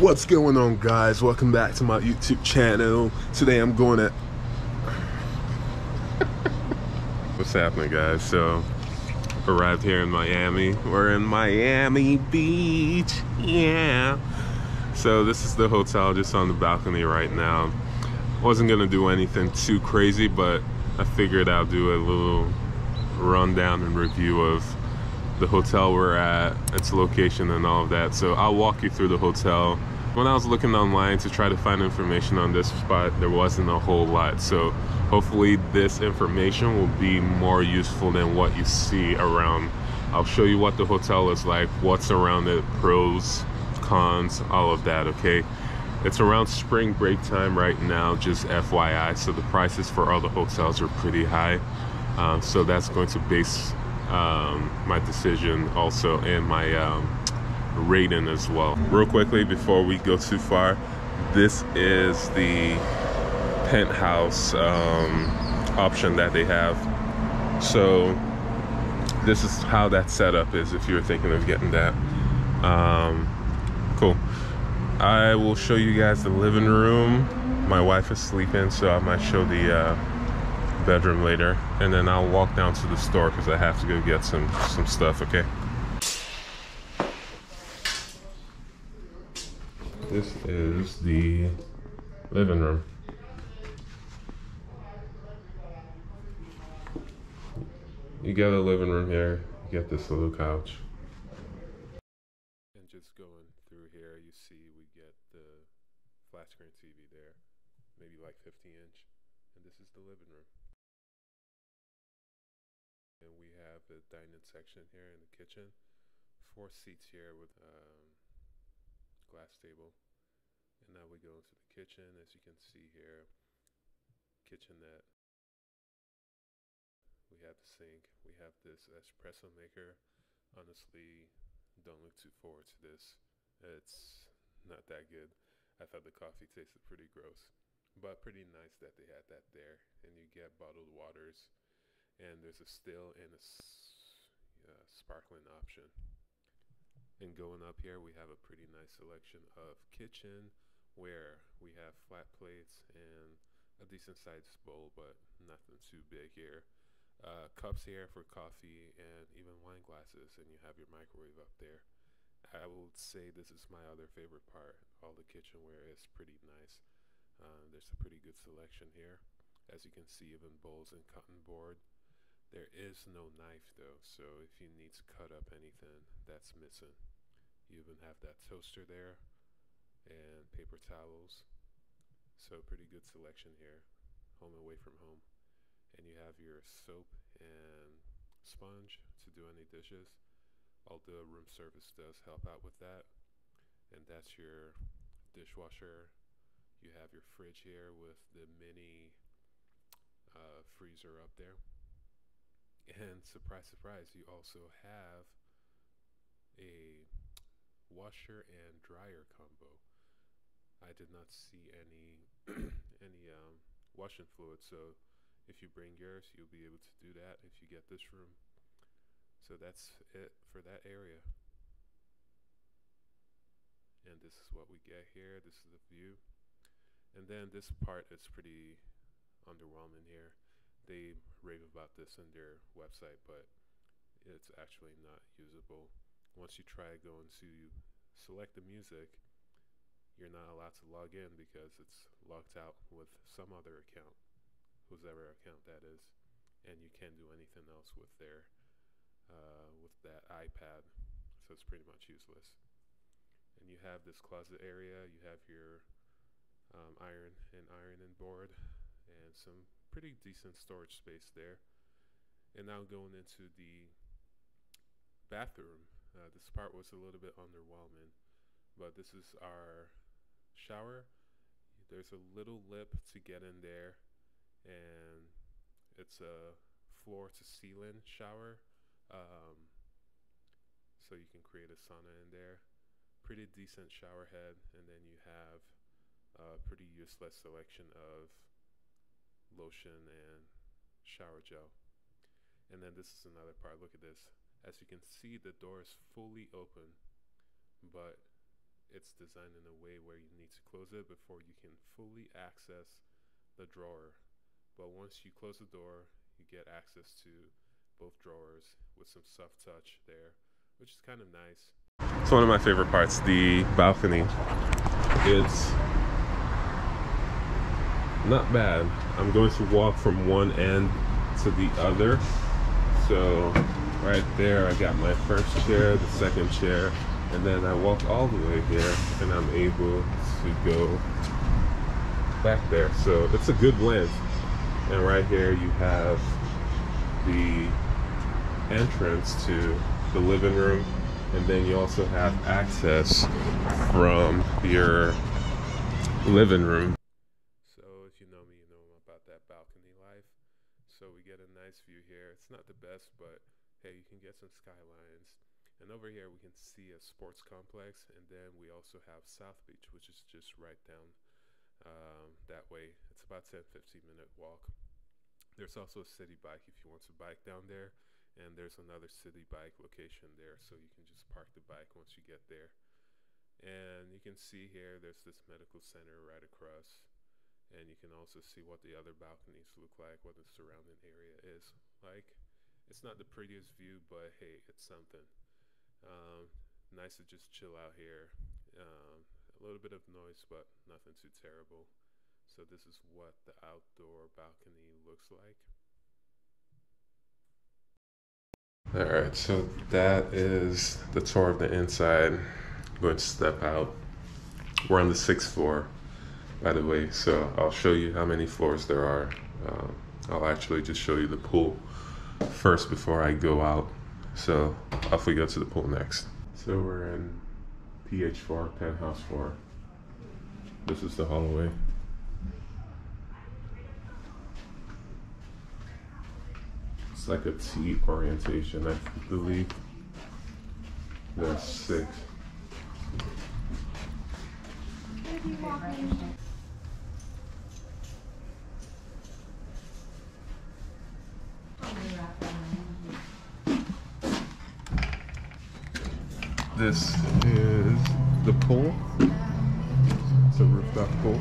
What's going on, guys? Welcome back to my YouTube channel. Today I'm going to... What's happening, guys? So, arrived here in Miami. We're in Miami Beach. Yeah. So this is the hotel just on the balcony right now. Wasn't gonna do anything too crazy, but I figured I'll do a little rundown and review of the hotel we're at, its location and all of that. So I'll walk you through the hotel. When I was looking online to try to find information on this spot, there wasn't a whole lot. So hopefully this information will be more useful than what you see around. I'll show you what the hotel is like, what's around it, pros, cons, all of that, okay? It's around spring break time right now, just FYI. So the prices for all the hotels are pretty high. So that's going to base my decision also, and my rating as well. Real quickly before we go too far, this is the penthouse option that they have. So this is how that setup is if you're thinking of getting that. Cool. I will show you guys the living room. My wife is sleeping, so I might show the bedroom later, and then I'll walk down to the store because I have to go get some stuff. Okay, this is the living room. You get a living room here, you get this little couch, and just going through here you see we get the flat screen TV there, maybe like 50-inch, and this is the living room. And we have the dining section here in the kitchen. 4 seats here with glass table. And now we go into the kitchen. As you can see here, kitchenette. We have the sink. We have this espresso maker. Honestly, don't look too forward to this. It's not that good. I thought the coffee tasted pretty gross, but pretty nice that they had that there. And you get bottled waters. And there's a still and a sparkling option. And going up here we have a pretty nice selection of kitchenware. We have flat plates and a decent sized bowl, but nothing too big here. Cups here for coffee and even wine glasses, and you have your microwave up there. I would say this is my other favorite part. All the kitchenware is pretty nice. There's a pretty good selection here. As you can see, even bowls and cutting board. There is no knife though, so if you need to cut up anything, that's missing. You even have that toaster there and paper towels. So pretty good selection here. Home away from home. And you have your soap and sponge to do any dishes. Although room service does help out with that. And that's your dishwasher. You have your fridge here with the mini freezer up there. And surprise, surprise, you also have a washer and dryer combo. I did not see any washing fluid, so if you bring yours, you'll be able to do that if you get this room. So that's it for that area. And this is what we get here. This is the view. And then this part is pretty underwhelming here. They rave about this on their website, but it's actually not usable. Once you try going to select the music, you're not allowed to log in because it's logged out with some other account, whoever account that is, and you can't do anything else with their with that iPad, so it's pretty much useless. And you have this closet area. You have your ironing board and some pretty decent storage space there. And now going into the bathroom. This part was a little bit underwhelming, but this is our shower. There's a little lip to get in there, and it's a floor to ceiling shower, so you can create a sauna in there. Pretty decent shower head, and then you have a pretty useless selection of lotion and shower gel. And then this is another part. Look at this. As you can see, the door is fully open, but it's designed in a way where you need to close it before you can fully access the drawer. But once you close the door, you get access to both drawers with some soft touch there, which is kind of nice. It's one of my favorite parts, the balcony. It's not bad. I'm going to walk from one end to the other. So right there, I got my first chair, the second chair, and then I walk all the way here, and I'm able to go back there. So it's a good length. And right here you have the entrance to the living room, and then you also have access from your living room. So if you know me, you know about that balcony life. So we get a nice view here. It's not the best, but hey, you can get some skylines. And over here we can see a sports complex, and then we also have South Beach, which is just right down that way. It's about 10-15 minute walk. There's also a city bike if you want to bike down there, and there's another city bike location there, so you can just park the bike once you get there. And you can see here there's this medical center right across, and you can also see what the other balconies look like, what the surrounding area is like. It's not the prettiest view, but hey, it's something. Nice to just chill out here. A little bit of noise, but nothing too terrible. So this is what the outdoor balcony looks like. Alright, so that is the tour of the inside. I'm going to step out. We're on the 6th floor, by the way, so I'll show you how many floors there are. I'll actually just show you the pool first before I go out. So off we go to the pool next. So we're in PH4, penthouse 4. This is the hallway. It's like a T orientation, I believe. There's 6. This is the pool. It's a rooftop pool.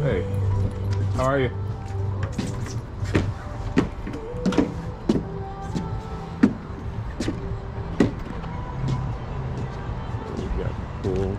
Hey, how are you? We got the pool.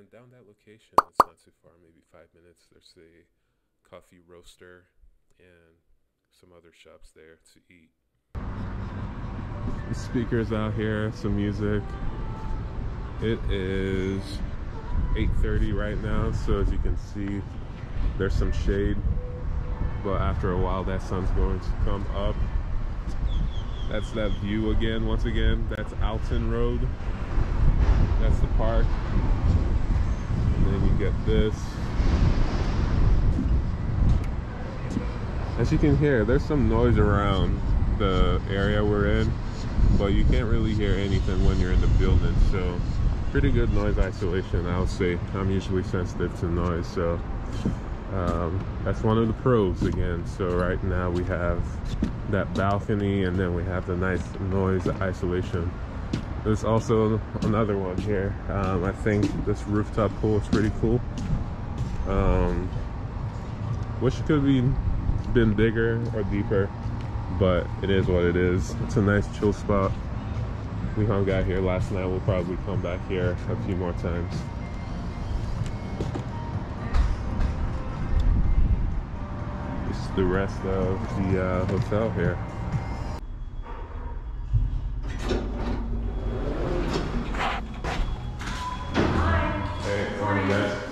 Down that location, it's not too far, maybe 5 minutes. There's a coffee roaster and some other shops there to eat. The speakers out here, some music. It is 8:30 right now, so as you can see, there's some shade, but after a while that sun's going to come up. That's that view again, once again. That's Alton Road. That's the park. And then you get this. As you can hear, there's some noise around the area we're in, but you can't really hear anything when you're in the building, so pretty good noise isolation, I would say. I'm usually sensitive to noise, so that's one of the pros again. So right now we have that balcony, and then we have the nice noise isolation. There's also another one here. I think this rooftop pool is pretty cool. Wish it could have been bigger or deeper, but it is what it is. It's a nice chill spot. We hung out here last night. We'll probably come back here a few more times. This is the rest of the hotel here.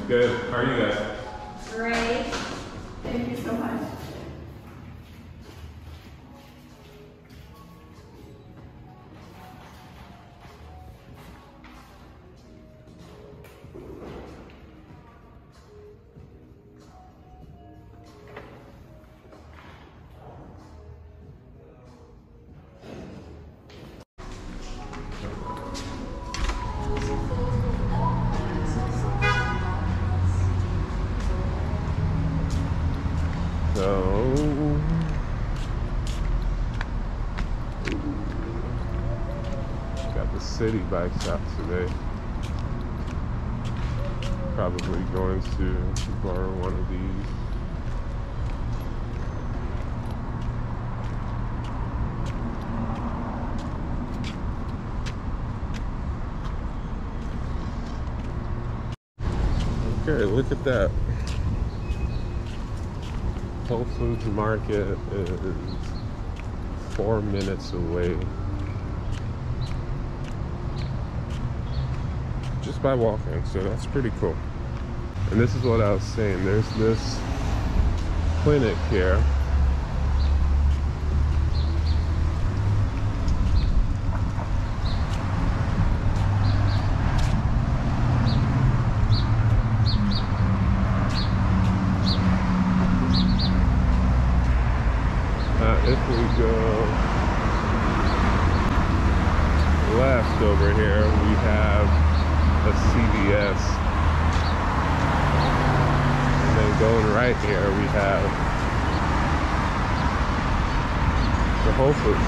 Good. How are you guys? Great. Thank you so much. city bikes out today. Probably going to borrow one of these. Okay, look at that. Whole Foods Market is 4 minutes away. Just by walking, so that's pretty cool. And this is what I was saying. There's this clinic here. If we go left over here, we have a CVS. And then going right here, we have the Whole Foods.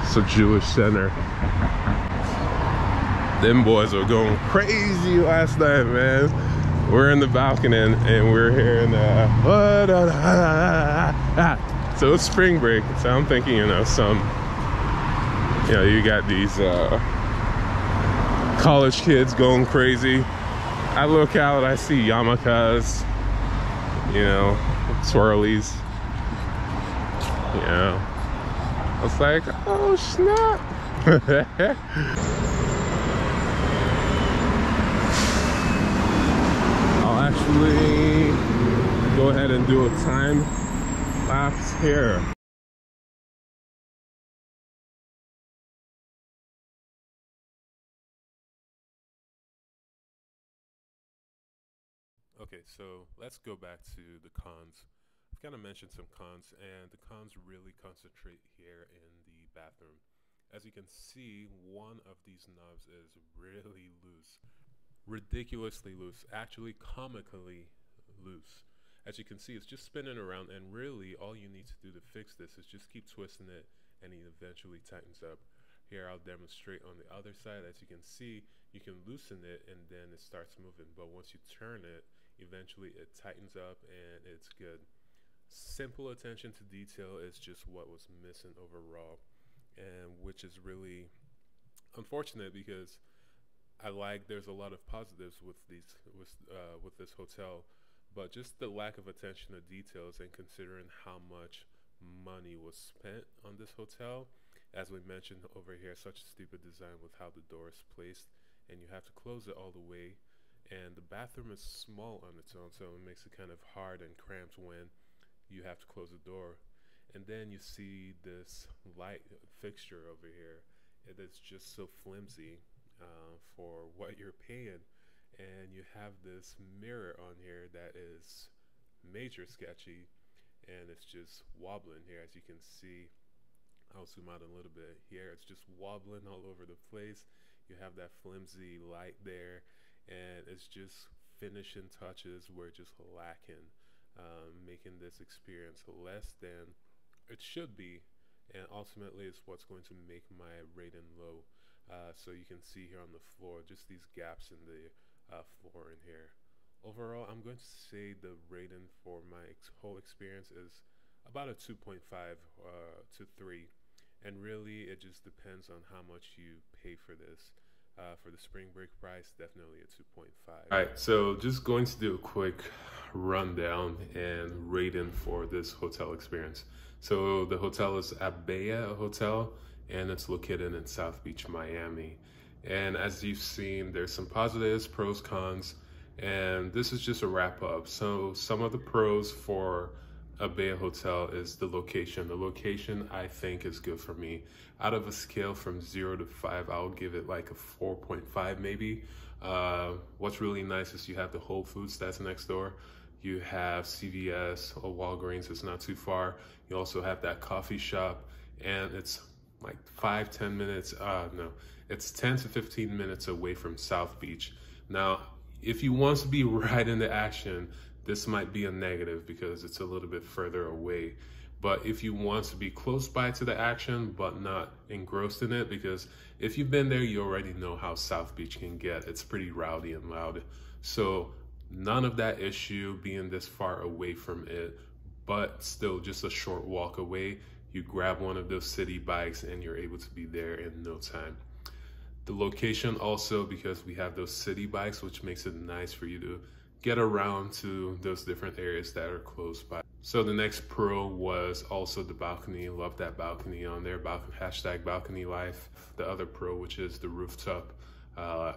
It's a Jewish center. Them boys were going crazy last night, man. We're in the balcony and we're hearing so it's spring break, so I'm thinking, you know, you got these college kids going crazy. I look out, I see yarmulkes, you know, swirlies, you know. I was like, oh snap. Actually go ahead and do a time lapse here. Okay, so let's go back to the cons. I've kind of mentioned some cons, and the cons really concentrate here in the bathroom. As you can see, one of these knobs is really loose. Ridiculously loose, actually comically loose. As you can see, it's just spinning around, and really all you need to do to fix this is just keep twisting it and it eventually tightens up. Here I'll demonstrate on the other side. As you can see, you can loosen it and then it starts moving, but once you turn it, eventually it tightens up and it's good. Simple attention to detail is just what was missing overall, and which is really unfortunate because there's a lot of positives with this hotel, but just the lack of attention to details and considering how much money was spent on this hotel. As we mentioned over here, such a stupid design with how the door is placed, and you have to close it all the way, and the bathroom is small on its own, so it makes it kind of hard and cramped when you have to close the door. And then you see this light fixture over here. It is just so flimsy for what you're paying, and you have this mirror on here that is major sketchy, and it's just wobbling here. As you can see, I'll zoom out a little bit here, it's just wobbling all over the place. You have that flimsy light there, and it's just finishing touches were just lacking, making this experience less than it should be, and ultimately is what's going to make my rating low. So you can see here on the floor, just these gaps in the floor in here. Overall, I'm going to say the rating for my whole experience is about a 2.5 to 3. And really, it just depends on how much you pay for this. For the spring break price, definitely a 2.5. All right, so just going to do a quick rundown and rating for this hotel experience. So the hotel is Abae Hotel, and it's located in South Beach, Miami. And as you've seen, there's some positives, pros, cons, and this is just a wrap up. So some of the pros for Abae Hotel is the location. The location, I think, is good for me. Out of a scale from 0 to 5, I would give it like a 4.5 maybe. What's really nice is you have the Whole Foods that's next door. You have CVS or Walgreens, it's not too far. You also have that coffee shop, and it's like 5-10 minutes, it's 10 to 15 minutes away from South Beach. Now, if you want to be right in the action, this might be a negative because it's a little bit further away. But if you want to be close by to the action but not engrossed in it, because if you've been there, you already know how South Beach can get. It's pretty rowdy and loud. So none of that issue being this far away from it, but still just a short walk away. You grab one of those city bikes and you're able to be there in no time. The location also, because we have those city bikes, which makes it nice for you to get around to those different areas that are close by. So the next pro was also the balcony. Love that balcony on there, hashtag balcony life. The other pro, which is the rooftop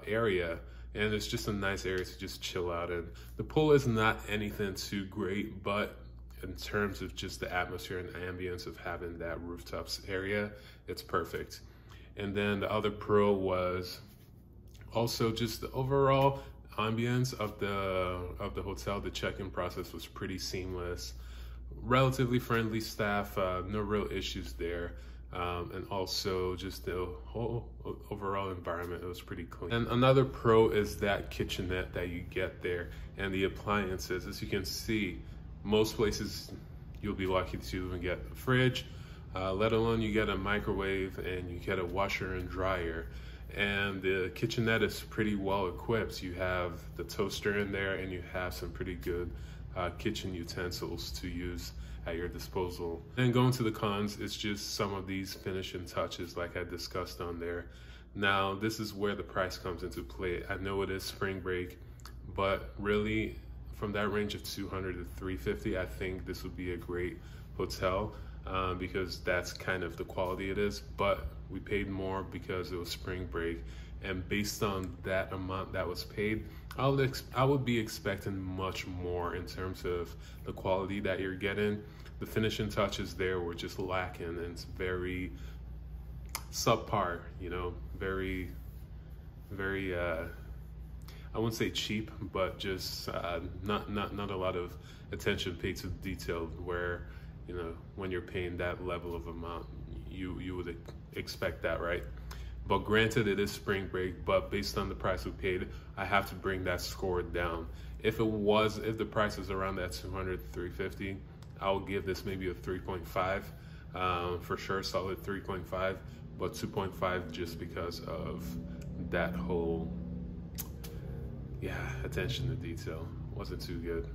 area. And it's just a nice area to just chill out in. The pool is not anything too great, but in terms of just the atmosphere and ambience of having that rooftops area, it's perfect. And then the other pro was also just the overall ambience of the hotel. The check-in process was pretty seamless, relatively friendly staff, no real issues there. And also just the whole overall environment, it was pretty clean. And another pro is that kitchenette that you get there and the appliances. As you can see, most places you'll be lucky to even get a fridge, let alone you get a microwave and you get a washer and dryer. And the kitchenette is pretty well equipped. You have the toaster in there and you have some pretty good kitchen utensils to use at your disposal. And going to the cons, it's just some of these finishing touches like I discussed on there. Now, this is where the price comes into play. I know it is spring break, but really from that range of $200 to $350, I think this would be a great hotel because that's kind of the quality it is. But we paid more because it was spring break, and based on that amount that was paid, I would be expecting much more in terms of the quality that you're getting. The finishing touches there were just lacking, and it's very subpar, you know, very I wouldn't say cheap, but just not a lot of attention paid to detail, where, you know, when you're paying that level of amount, you would expect that, right? But granted, it is spring break, but based on the price we paid, I have to bring that score down. If the price is around that 200 to 350, I'll give this maybe a 3.5, for sure, solid 3.5, but 2.5 just because of that whole, attention to detail wasn't too good.